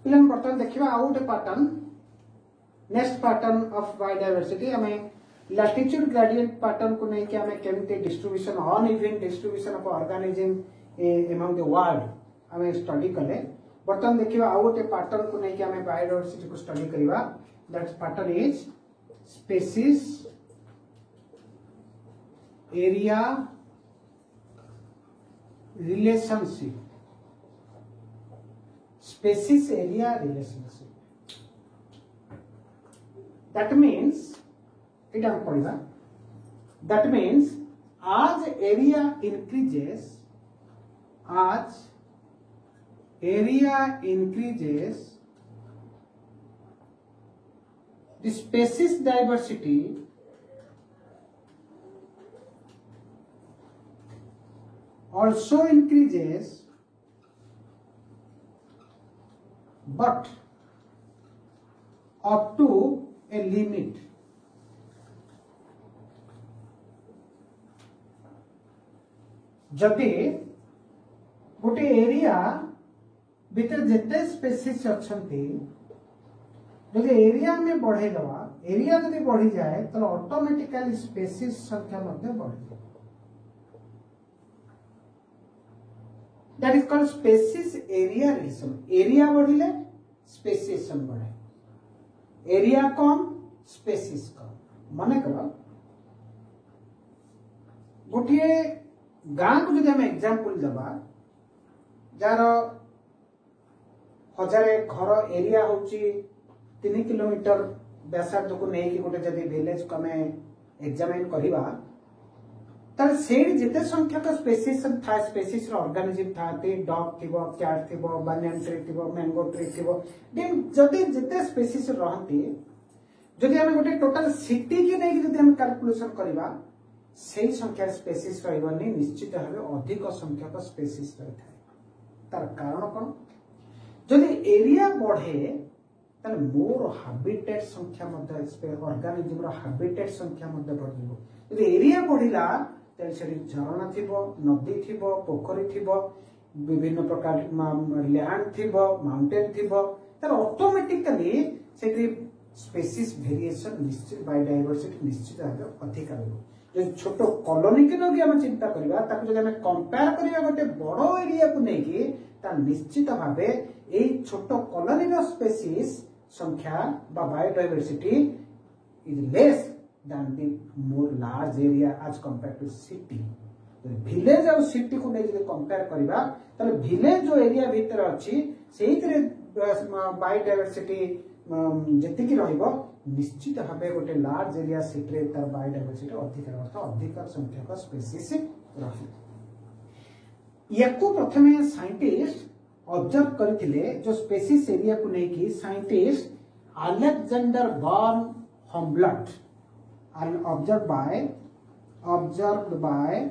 पिलन बर्तमान देखिबा out pattern next pattern of biodiversity हमें लैटिट्यूड ग्रेडियंट पैटर्न को नहीं कि हमें केमती distribution uneven distribution of organism among the world हमें स्टडी कले बर्तमान देखिबा आउ गोटे पैटर्न को नहीं कि हमें बायोडायवर्सिटी को स्टडी करिबा that pattern is species area relationship species area relationship that means that means as area increases the species diversity also increases but up to a limit जदि गोटे एरिया भीतर जिते स्पेसीज अच्छी जदि एरिया में बढ़े दवा एरिया जदि बढ़ी जाए तो ऑटोमेटिकली स्पेसीज संख्या बढ़ जाए that is called species area relation area बढ़िले स्पेसिएशन बढ़े एरिया कम स्पेसीज कम मन कर गोटे गाँ को जब एग्जांपल दबा जार 1000 घर एरिया होची 3 किलोमीटर व्यासार्ध को नहीं कि गोटे जदि विलेज को हमें एग्जामिन करिबा तर सेड जिते संख्यक स्पेसीज था स्पेसीज ऑर्गेनिज्म था डॉग थिबो कैट थिबो बानियन ट्री थिबो मैंगो ट्री थिबो देन जदि जिते स्पेसीज रहती जदि हम गोटे टोटल सिटी के नहीं जदि हम कैलकुलेशन करिबा सेही संख्यार स्पेसीज रहबनी निश्चित भाव अधिक संख्यक स्पेसीज रही तार कारण कौन जदि एरिया बढ़े ताले मोर हैबिटेट संख्या ऑर्गेनिज्म रो हैबिटेट संख्या बढ़ जदि एरिया बढ़िला ताले से झरणा थिबो नदी थिबो पोखरी थिबो विभिन्न प्रकार लैंड थिबो माउंटेन थिबो तार ऑटोमेटिकली से स्पेसीज वेरिएशन निश्चित बायोडायवर्सिटी निश्चित भाव अधिक रहबो जो छोट कॉलोनी के भी हम चिंता करबा ताको जदि हम कंपेयर करिया गोटे बड़ो एरिया को नहीं कि ता निश्चित भावे ए छोट कॉलोनी रो स्पेसीज संख्या बा biodiversity is less than the more large area as compared to city village और सिटी को नहीं कंपेयर करिबा तले विलेज जो एरिया भीतर अछि सेहितरे बायोडायवर्सिटी जति की रहइबो निश्चित भावे गोटे लार्ज एरिया सिटी रे तार बायोडायवर्सिटी अधिक अर्थ अधिक संख्यक स्पेसीज रही याको प्रथमे साइंटिस्ट ऑब्जर्व करथिले जो स्पेसीज एरिया को नहीं कि scientist Alexander von Humboldt observed by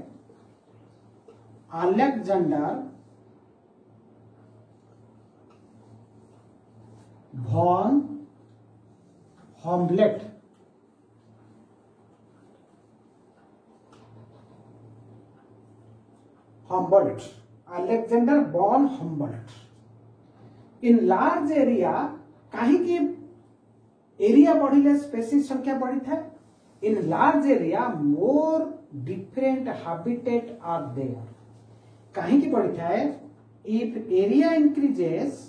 Alexander von Humboldt Alexander von Humboldt in large area कहीं की एरिया बढ़िले स्पेसीज संख्या बढ़ी था in large area more different habitat are there कहीं की बढ़ी था if area increases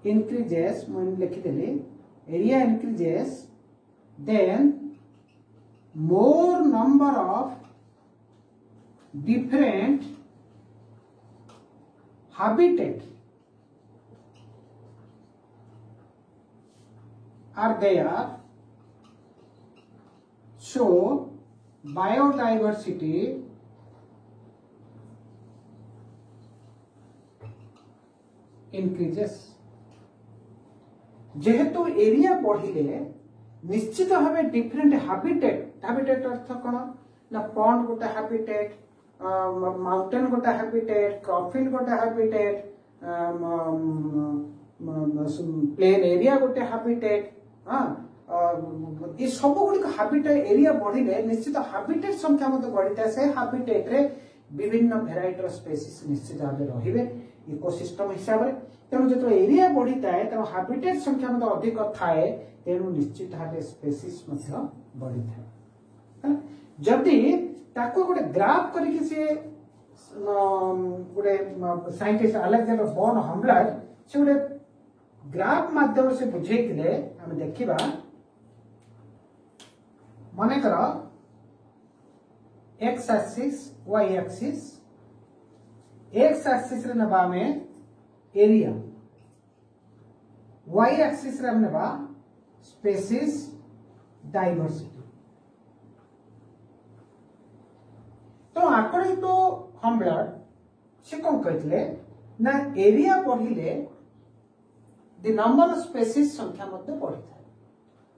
मैं लिखी देली area increases then more number of different habitat are there so biodiversity increases जेहेतु एरिया बढ़िले निश्चित भाव डिफरेंट हैबिटेट अर्थ कौन ना पॉन्ड गोटे हैबिटेट माउंटेन गोटे हैबिटेट क्रॉपफिल्ड गोटे हैबिटेट प्लेन एरिया गोटे हैबिटेट ये सब गुड़िक हैबिटेट एरिया बढ़िले निश्चित हैबिटेट संख्या बढ़ी था से हैबिटेट रे विभिन्न भेराइटर स्पेसीज निश्चित भाव रहिबे इकोसिस्टम हिसाब से तेणु जो एरिया बढ़ी थाए तेणु हाबिटेट संख्या अधिक थाए तेणु निश्चित भाव स्पेसीज बढ़ी थाए जदि ताको गोटे ग्राफ करके सी गोटे साइंटिस्ट अलेक्जेंडर बॉन हम्बलर से गोटे ग्राफ माध्यम से बुझेइथिले हम देखिबा माने करो X axis Y axis X axis रे नबा में एरिया वाई एक्सिस रे नबा स्पेसीज डाइवर्सिटी तो अकॉर्डिंग टू हम्बलर से कौन कहते ना एरिया बढ़िले द नंबर ऑफ स्पेसीज संख्या बढ़ी था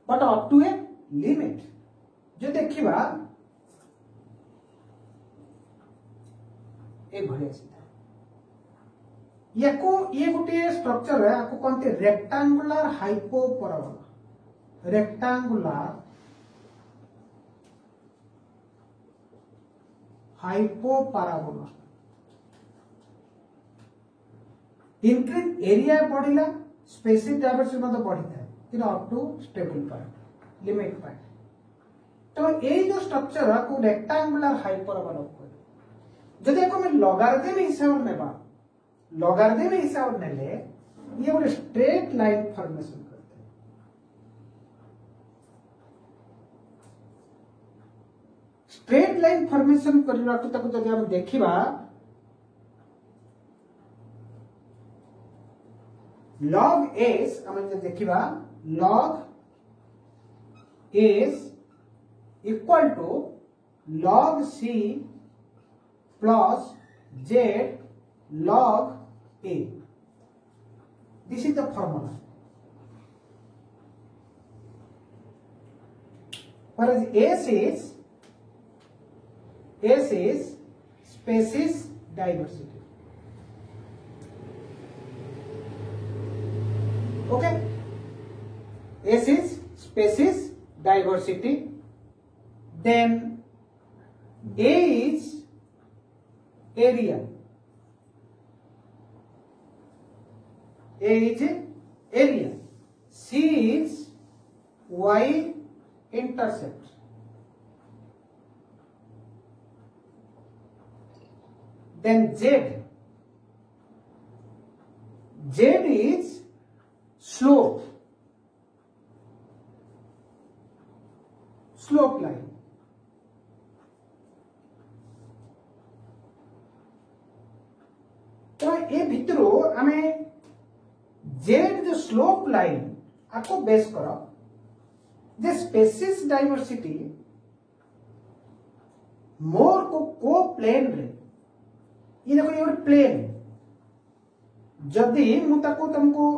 but up to a limit जो देखिबा ए भले सीधा याको ये गोटे स्ट्रक्चर है आपको कहते rectangular hyperbola rectangular hyperbola increase area बढ़िला स्पेसीज डायवर्सिटी बढ़ी था कि up to stable point limit point तो ये जो स्ट्रक्चर को रेक्टेंगुलर हाइपरबोला जदि को लॉगरिथम हिसाब नेबा लॉगरिथम हिसाब नेले ये गोटे स्ट्रेट लाइन फॉर्मेशन करते हैं स्ट्रेट लाइन फॉर्मेशन करला तो ताको जदि हम देखिबा log s हम देखिबा log s equal to log c plus z log a. This is the formula. Whereas S is species diversity. Okay? S is species diversity. Then A is area. A is area. C is y intercept. Then Z. Z is slope. Slope line. तो ये भितरो हमें Z जो slope line आपको base करो जे species diversity मोर को plane रे ये देखो ये प्लेन जदि मु ताको तुमको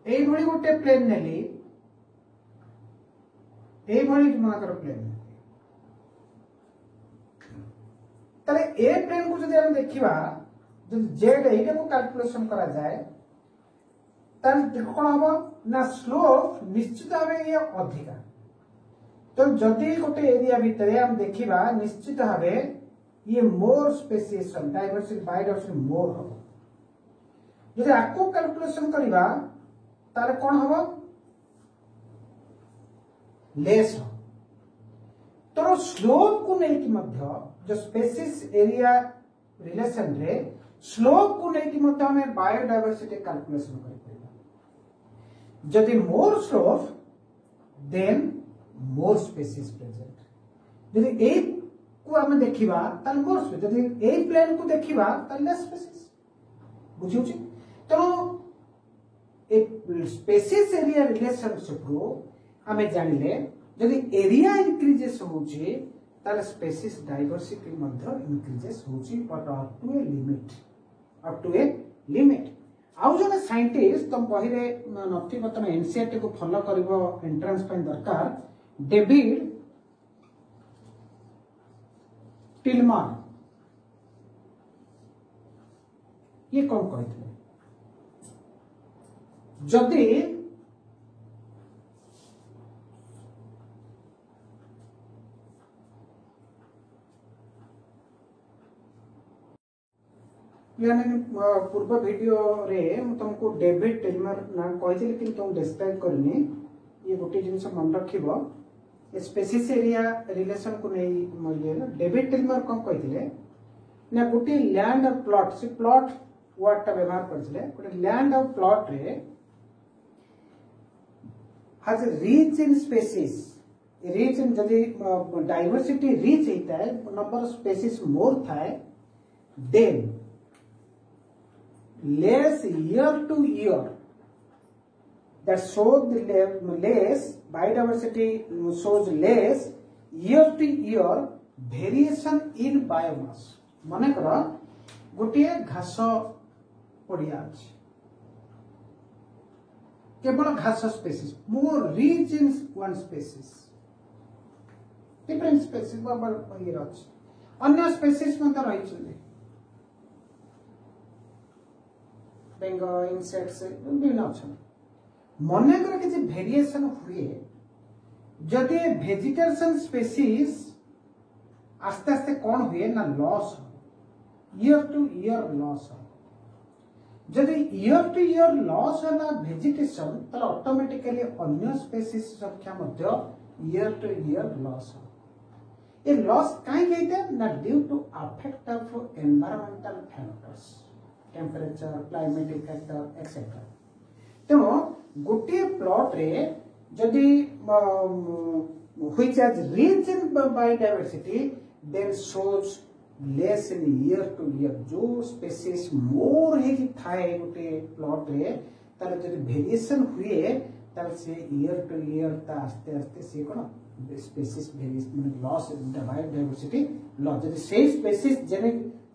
एई भली गोटे प्लेन नेली एई भली मानकर प्लेन ताले ए प्लेन को जदि हम देखिबा जदि जेड एटा को कैलकुलेशन करा जाए तन देखो कोन हबो ना स्लोप निश्चित भावे ये अधिका तो जदि गोटे एरिया भितरे हम देखिबा निश्चित भावे ये मोर स्पेसिएशन डाइवर्सिटी बायोडाइवर्सिटी मोर हबो जदि आको कैलकुलेशन करिबा ताले कोन हबो लेस हो तो स्लोप को नहीं कि मध्य जो स्पेसिस एरिया रिलेशन रे स्लोप को नहीं कि मध्य हमें बायोडाइवर्सिटी कैलकुलेशन कर पाइबा जदि मोर स्लोप देन मोर स्पेसिस प्रेजेंट जदि ए को हम देखिबा ताल मोर स्पेसिस जदि ए प्लेन को देखिबा ताल लेस स्पेसिस बुझिउ छी तो ए स्पेसिस एरिया रिलेशनशिप रो हमें जानिले जदि एरिया इंक्रीजेस होउची ताले स्पेसिस डाइवर्सिटी मध्ये इंक्रीजेस होउची but up to a limit आउ जने साइंटिस्ट तुम बहिरे नथि बतन एनसीईआरटी को फॉलो करबो एंट्रेंस पे दरकार डेविड टिलमन ये कौन कहते जदि पूर्व वीडियो रे तुमको डेविड टिल्मर ना कही लेकिन तुम डिस्क्राइब करनी ये गोटे जिनस मन रखिबो स्पेसीस एरिया रिलेशन को नहीं डेविड टिल्मर कौन कही ना गोटे लैंड और प्लॉट से प्लॉट वर्ड टा व्यवहार करथिले गोटे लैंड और प्लॉट रे has reach in species reach in जदि डाइवर्सिटी रीच होता है नंबर ऑफ स्पेसीज मोर थाए then less year to year that shows less biodiversity shows less year to year variation in biomass माने करा गोटे घास पड़िया अछि केवल घास species more rich in one species different species बाबर ये अछि अन्य स्पेसीज में तो रही छले बेंग इंसेक्ट्स विभिन्न अच्छा मन कर किसी वेरिएशन हुए जदि वेजिटेशन स्पेसीज आस्ते आस्ते कौन हुए ना loss year to year loss जदि ईयर टू ईयर लॉस है वेजिटेशन तो ऑटोमेटिकली अन्य स्पेसीज संख्या मध्य ईयर टू ईयर लॉस ये लॉस कहीं कहते ना due to affect of environmental factors temperature climatic factor etcetera तेणु गोटे प्लॉट रे जदि which has rich in biodiversity then shows less in year to year जो स्पेसीज मोर है कि थाए गोटे प्लॉट रे तार जदि वेरिएशन हुए तार से ईयर टू ईयर ता आस्ते आस्ते से कोन स्पेसीज वेरिएशन माने लॉस इन बायोडायवर्सिटी लॉस जदि से स्पेसीज जेने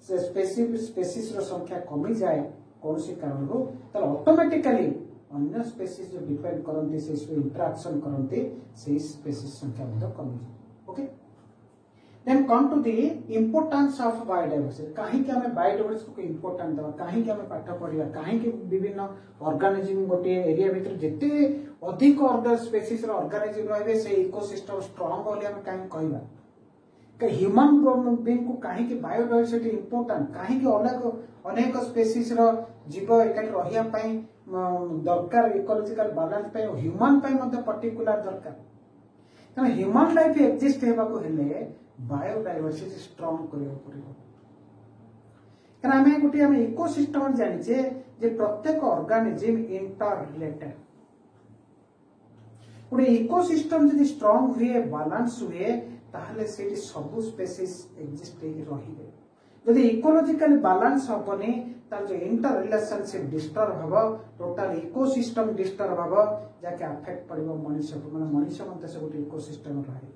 स्पेसीज रो संख्या कमी जाए कौन सी कारण रो तो ऑटोमेटिकली अन्य स्पेसीज जो डिपेंड करंती से इंटरेक्शन करंती से स्पेसीज संख्या में कमी जाए okay then come to the importance of biodiversity काहे कि हमें बायोडायवर्सिटी को इंपोर्टेंट देबा काहे कि हमें पाठ पढ़िया काहे कि विभिन्न ऑर्गेनिज्म गोटे एरिया भीतर जते अधिक ऑर्डर स्पेसीज रो ऑर्गेनिज्म रहबे से इकोसिस्टम स्ट्रांग होले हमें काहे कहबा ह्यूमन बीइंग को काहे कि बायोडायवर्सिटी इंपोर्टेंट काहे कि अनेक स्पेसीज रो जीव एकाठी रहिया पई दरकार इकोलॉजिकल बैलेंस पे ह्यूमन पे मते पर्टिकुलर दरकार कारण ह्यूमन लाइफ एक्जिस्ट हेबा को हेले बायोडायवर्सिटी स्ट्रांग करियो पड़िबो कारण हम इकोसिस्टम जानिचे जे प्रत्येक ऑर्गेनिज्म इंटर रिलेटेड गोटे इकोसिस्टम जदि स्ट्रांग हुए बैलेंस हुए ताहले से सब स्पेसीज एक्जिस्ट रही जदि इकोलॉजिकल बैलेंस हबनी तार जो इंटर रिलेशनशिप डिस्टर्ब हबो टोटल इकोसिस्टम डिस्टर्ब हबो जाके अफेक्ट पड़िबो मनुष्य माने मनुष्य मते से गोटे इकोसिस्टम रही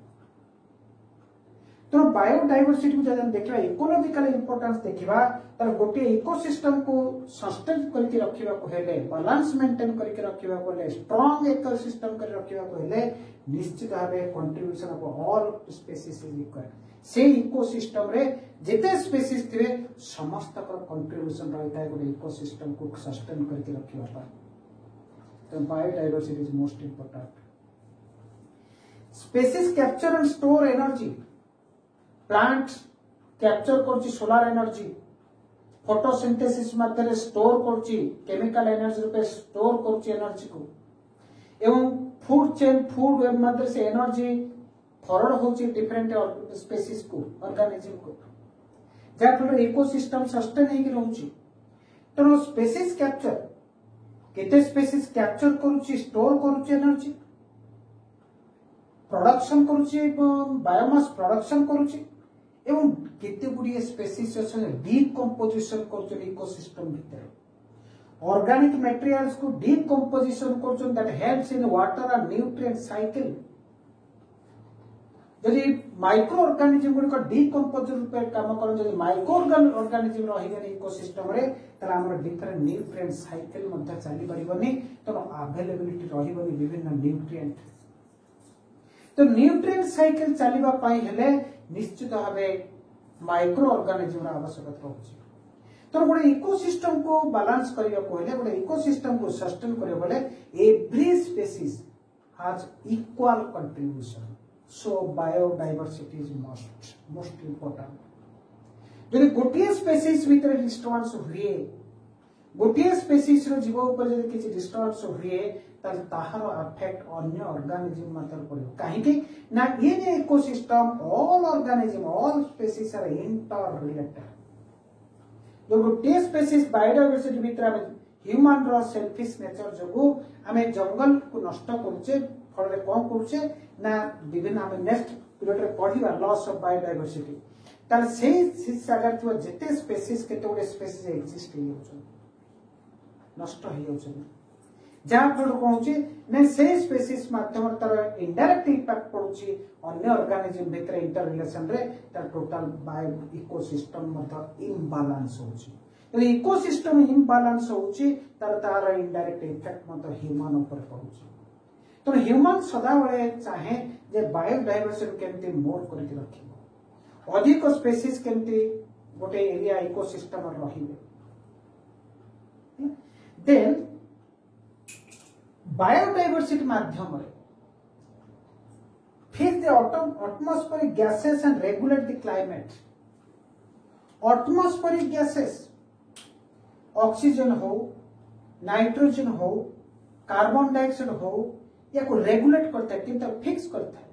तो बायोडायवर्सिटी को जब देखा इकोलॉजिकल इंपोर्टेंस देखा तर गोटे इकोसिस्टम को सस्टेन करके रखिबा को हेले बैलेंस मेंटेन करके रखिबा को हेले स्ट्रांग इकोसिस्टम कर रखिबा को हेले निश्चित भावे contribution of all species is required से इकोसिस्टम रे जेते स्पीशीज थिबे समस्त का कंट्रीब्यूशन रहता है गोटे इकोसिस्टम को सस्टेन करके रखिबा पर तो biodiversity is most important species capture and store energy plant capture करछि सोलर एनर्जी फोटोसिंथेसिस माध्यम स्टोर करछि केमिकल एनर्जी रूपे स्टोर करछि एनर्जी को एवं फूड चेन फूड वेब माध्यम से एनर्जी फॉरवर्ड होछि डिफरेंट स्पीशीज को ऑर्गेनिज्म को जा फल इकोसिस्टम सस्टेन हे कि रहउछि तो स्पीशीज कैप्चर केते स्पीशीज कैप्चर करूछि स्टोर करूछि एनर्जी प्रोडक्शन करूछि बायोमास प्रोडक्शन करूछि एवं केते गुडी स्पीशीज अछन डीकंपोजिशन करछन इकोसिस्टम भीतर ऑर्गेनिक मटेरियल्स को डीकंपोजिशन करछन that helps in water and nutrient cycle जदि माइक्रो ऑर्गेनिज्म गुडी को डीकंपोजर रूपे काम करन जदि माइक्रो ऑर्गेनिज्म रहिबे इकोसिस्टम रे तला हमर डिफरेंट न्यूट्रिएंट साइकिल मध्ये चली परिबनी तो अवेलेबिलिटी रहिबनी विभिन्न न्यूट्रिएंट तो न्यूट्रिएंट साइकिल चलीबा पाई हेले निश्चित भावे माइक्रो ऑर्गेनिज्म आवश्यकता होची तो गोटे इकोसिस्टम को बैलेंस करिया को हेले गोटे इकोसिस्टम को सस्टेन करिया बोले every species has equal contribution so biodiversity is most important जदि गोटे स्पेसीज भितर डिस्टर्बेंस हुए गोटे स्पेसीज रो जीव ऊपर जदि किछि डिस्टर्बेंस हुए तार ताहार अफेक्ट अन्य ऑर्गेनिज्म मात्र पड़ो काहे ना ये जे ecosystem all organism all species are interrelated जो गोटे स्पेसीज बायोडायवर्सिटी भितर ह्यूमन रो सेल्फिश नेचर जगो आमे जंगल को नष्ट करूचे फल कौन करूचे ना विभिन्न आमे नेक्स्ट पीरियड रे पढ़िबा लॉस ऑफ बायोडायवर्सिटी तार से जगह तो जेते स्पेसीज केते गोटे स्पेसीज एक्जिस्ट हे होछ नष्ट हे होछ जहाँ फल कौन ना से स्पेसीज माध्यम तार इनडायरेक्ट इंपैक्ट पड़ुची अन्य ऑर्गेनिज्म भितर इंटर रिलेशन रे तार टोटल बायो इकोसिस्टम मध्य इम्बालांस होची यदि इकोसिस्टम इम्बालांस होची तार तार इनडायरेक्ट इफेक्ट मध्य ह्यूमन ऊपर पड़ुची तो ह्यूमन सदा बेले चाहे जे बायोडायवर्सिटी केमती मोर करके रखिबो अधिक स्पेसीज केमती गोटे एरिया इकोसिस्टम रहिबे देन बायोडायवर्सिटी माध्यम फिर the atmospheric gases and regulate the climate atmospheric gases oxygen हो नाइट्रोजन हो कार्बन डाइऑक्साइड हो या को रेगुलेट करता है किंतु फिक्स करता है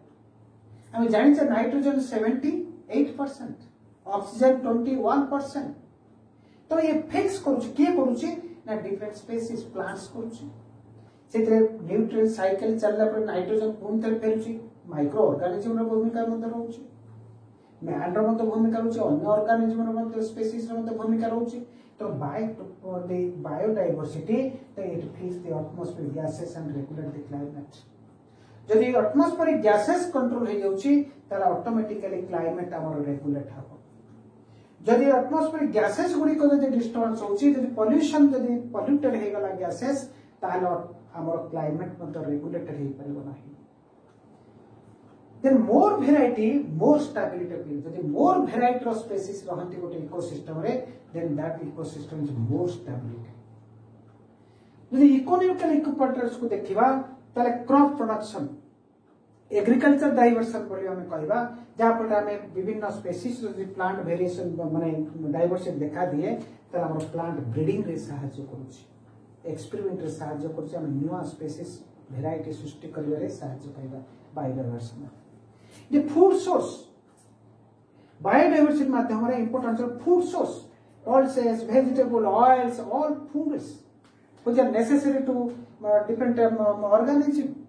हमें जानी चाहिए नाइट्रोजन 78% ऑक्सीजन 21% तो ये फिक्स करूची किए करूची ना डिफरेंट स्पेसीज प्लांट्स करूची सेतरे न्यूट्रिएंट साइकिल चलला पर नाइट्रोजन पुन थर फेरुची माइक्रो ऑर्गेनिज्म रो भूमिका मध्य रहउची मैन रो मध्य भूमिका रहउची अन्य ऑर्गेनिज्म रो मध्य स्पेसीज रो मध्य भूमिका रहउची तो बायोडायवर्सिटी तो it फिल्स the atmospheric gases and regulate the climate जदि एटमॉस्फेरिक गैसेस कंट्रोल हे जाउची ताला ऑटोमेटिकली क्लाइमेट हमर रेगुलेट हबो जदि एटमॉस्फेरिक गैसेस गुडी को जदि डिस्टर्बेंस होची जदि पोल्यूशन जदि पोल्यूटेड हे गला गैसेस ताला हमर क्लाइमेट मत रेगुलेटेड हे परबो नाही then more variety more stability appears जदि more variety of species रहंती गोटे इकोसिस्टम रे then that ecosystem is more stability जदि इकोनॉमिकल इक्विपमेंट्स को देखिबा ताले क्रॉप प्रोडक्शन एग्रीकल्चर डाइवर्सन बोली हमें कहबा जहां पर हमें विभिन्न स्पेसीज जदि प्लांट वेरिएशन माने डाइवर्सिटी देखा दिए ताले हमर प्लांट ब्रीडिंग रे सहायता करूची एक्सपेरिमेंट रे सहायता करूची हम न्यू स्पेसीज वेराइटी सृष्टि करिवारे सहायता पाइबा biodiversity The food source biodiversity माध्यम रे importance of food source pulses vegetable oils all foods which are necessary to different organism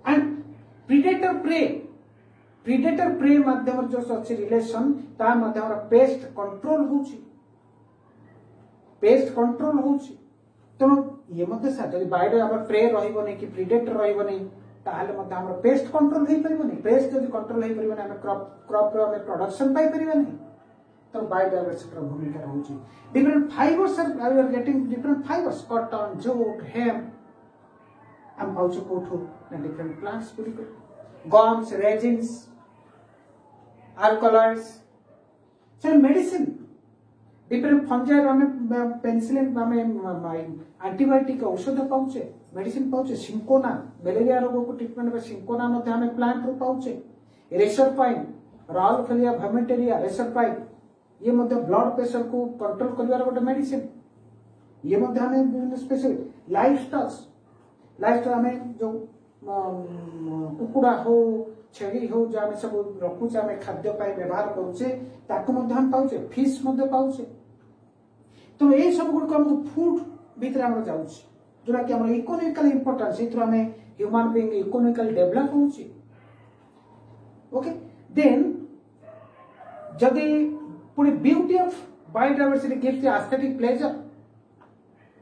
and predator prey माध्यम जो अच्छी रिलेशन ता माध्यम पेस्ट कंट्रोल होची तो ये मध्य सा जदि बायो हमर प्रे रहइबो नै कि प्रीडेटर रहइबो नै ताहले मध्य हमर पेस्ट कंट्रोल हे परिबो नै पेस्ट जदि कंट्रोल हे परिबो नै हम क्रॉप रो हम प्रोडक्शन पाई परिबो नै तो बायोडायवर्सिटी रो भूमिका रहउची different fibres are getting different fibres cotton jute hemp हम पाउछु कोठो ना डिफरेंट प्लांट्स गुडी को gums resins alkaloids so medicine different fungi हमें पेनिसिलिन हमें एंटीबायोटिक औषध पाउचे मेडिसिन पाउचे सिंकोना मलेरिया रोग को ट्रीटमेंट में सिंकोना मध्ये हमें प्लांट रो पाउचे रेसरपाइन राउलफेलिया वर्मेटेरिया रेसरपाइन ये मध्ये ब्लड प्रेशर को कंट्रोल करबार गोटे मेडिसिन ये मध्ये हमें विभिन्न स्पेसिफिक लाइफस्टाइल हमें जो कुकुड़ा हो छेड़ी हो जो हमें सब रखुचे हमें खाद्य पाई व्यवहार करूचे ताको मध्ये हम पाउचे फिश मध्ये पाउचे तो ये सब गुड को फूड भीतर हम जाउची जोरा कि हमर इकोनॉमिकल इंपोर्टेंस इथरो हमें ह्यूमन बीइंग इकोनॉमिकल डेवलप होची ओके देन जदि पूरी beauty of biodiversity gives the aesthetic pleasure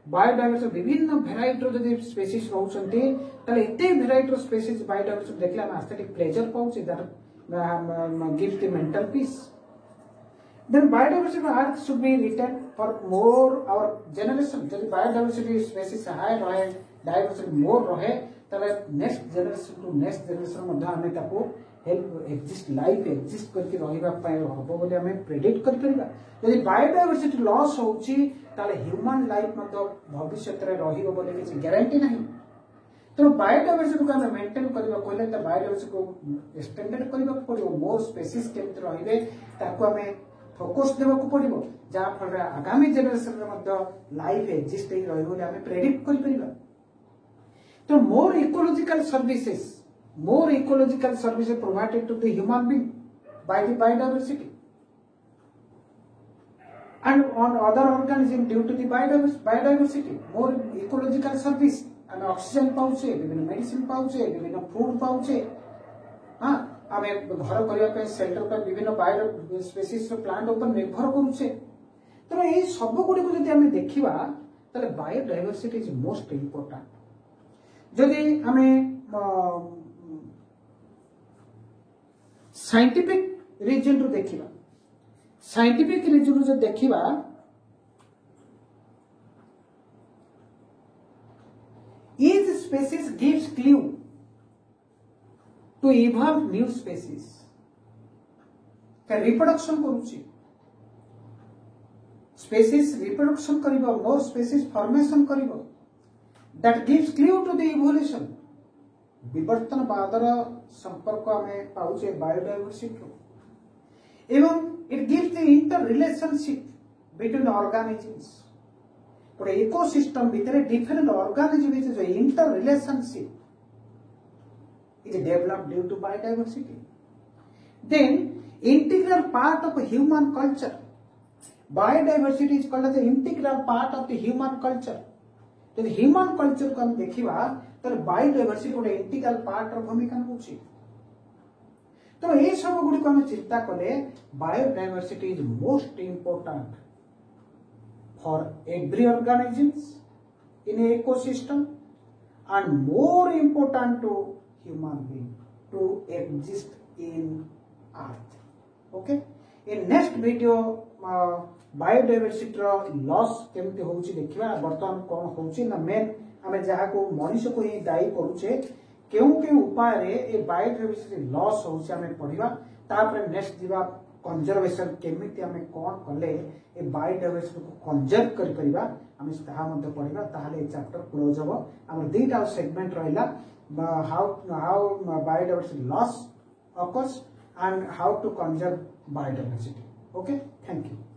biodiversity विभिन्न वेराइटी रो जदि स्पेसीज रहउछंती तले एते वेराइटी रो स्पेसीज बायोडायवर्सिटी देखला हम एस्थेटिक प्लेजर पाउची that gives the mental peace then biodiversity of earth should be retained for more our generation जब biodiversity species high रहे diversity more रहे तब next generation to next generation मध्य हमें ताको help exist life exist करके रहिबा पाए हबो बोले हमें predict कर परिबा यदि biodiversity loss होची ताले human life मध्य भविष्य रे रहिबो बोले किछि गारंटी नहीं तो बायोडायवर्सिटी को हमें मेंटेन करबा कहले त बायोडायवर्सिटी को स्टैंडर्ड करबा पड़िबो मोर स्पीसीज केमति रहिबे ताको हमें फोकस देबा को पड़िबो जा फल आगामी जनरेशन रे मध्य लाइफ एक्जिस्ट हे रहिबो ले हमें प्रेडिक्ट कर परिबा तो more ecological services provided to the human being by the biodiversity and on other organism due to the biodiversity more ecological service and oxygen पाउचे विभिन्न मेडिसिन पाउचे विभिन्न फूड पाउचे हां आमे घर करिया पे सेल्टर पे विभिन्न बायो स्पीसीज प्लांट ऊपर निर्भर करूचे तो ए सब गुडी को जदि हमें देखिबा तले बायोडायवर्सिटी इज मोस्ट इंपोर्टेंट जदि हमें साइंटिफिक रीजन रू देखिबा साइंटिफिक रीजन रू जो देखिबा each species gives clue to evolve new species का रिप्रोडक्शन करूची स्पेसीज रिप्रोडक्शन करिबो मोर स्पेसीज फॉर्मेशन करिबो that gives clue to the evolution विवर्तनवादर संपर्क हमें पाउचे बायोडायवर्सिटी एवं it gives the interrelationship between organisms पूरे इकोसिस्टम भीतर डिफरेंट ऑर्गेनिज्म इज जो interrelationship is developed due to biodiversity then integral part of human culture biodiversity is called the integral part of the human culture तो human culture को हम देखिबा तो biodiversity गोटे integral part रो भूमिका नउची तो ए सब गुडी को हम चिंता कले biodiversity is most important for every organisms in ecosystem and more important to human being to exist in earth. Okay, in next video biodiversity रो लॉस केमती होउची देखिबा वर्तमान कोन होउची ना मेन हमें जहा को मनुष्य को ही दायी करूचे केउ केउ उपाय रे ए बायोडायवर्सिटी लॉस होउची हमें पढिबा तापर नेक्स्ट दिबा कंजर्वेशन केमिति हमें कोन कले ए बायोडायवर्सिटी को कंजर्व करि परिबा हमें ताहा मध्ये पढिबा ताहाले ए चैप्टर क्लोज होबो हमर दुईटा सेगमेंट रहिला how biodiversity loss occurs and how to conserve biodiversity. Okay, thank you.